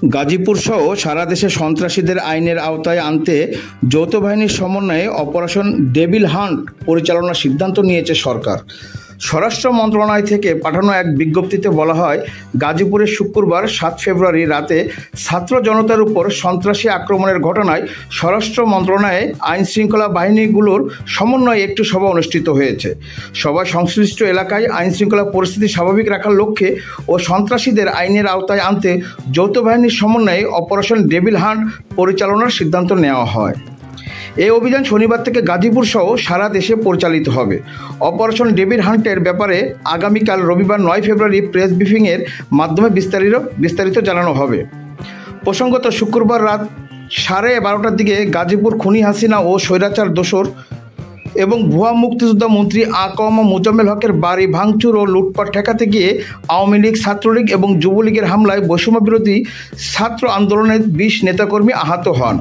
গাজীপুর সহ সারা দেশে সন্ত্রাসীদের আইনের আওতায় আনতে যৌথ বাহিনীর সমন্বয়ে অপারেশন ডেভিল হান্ট পরিচালনার সিদ্ধান্ত নিয়েছে সরকার। স্বরাষ্ট্র মন্ত্রণালয় থেকে পাঠানো এক বিজ্ঞপ্তিতে বলা হয়, গাজীপুরে শুক্রবার 7 ফেব্রুয়ারি রাতে ছাত্র জনতার উপর সন্ত্রাসী আক্রমণের ঘটনায় স্বরাষ্ট্র মন্ত্রণালয়ে আইন শৃঙ্খলা বাহিনীগুলোর সমন্বয়ে একটি সভা অনুষ্ঠিত হয়েছে। সভায় সংশ্লিষ্ট এলাকায় আইন শৃঙ্খলা পরিস্থিতি স্বাভাবিক রাখার লক্ষ্যে ও সন্ত্রাসীদের আইনের আওতায় আনতে যৌথ বাহিনীর সমন্বয়ে অপারেশন ডেভিল হান্ট পরিচালনার সিদ্ধান্ত নেওয়া হয়। এই অভিযান শনিবার থেকে গাজীপুর সহ সারা দেশে পরিচালিত হবে। অপারেশন ডেভিল হান্টের ব্যাপারে আগামীকাল রবিবার 9 ফেব্রুয়ারি প্রেস ব্রিফিংয়ের মাধ্যমে বিস্তারিত জানানো হবে। প্রসঙ্গত, শুক্রবার রাত 12:30টার দিকে গাজীপুর খুনি হাসিনা ও স্বৈরাচার দোসর এবং ভুয়া মুক্তিযোদ্ধা মন্ত্রী আ.ক.ম মোজাম্মেল হকের বাড়ি ভাঙচুর ও লুটপাট ঠেকাতে গিয়ে আওয়ামী লীগ, ছাত্রলীগ এবং যুবলীগের হামলায় বৈষম্য বিরোধী ছাত্র আন্দোলনের 20 নেতাকর্মী আহত হন।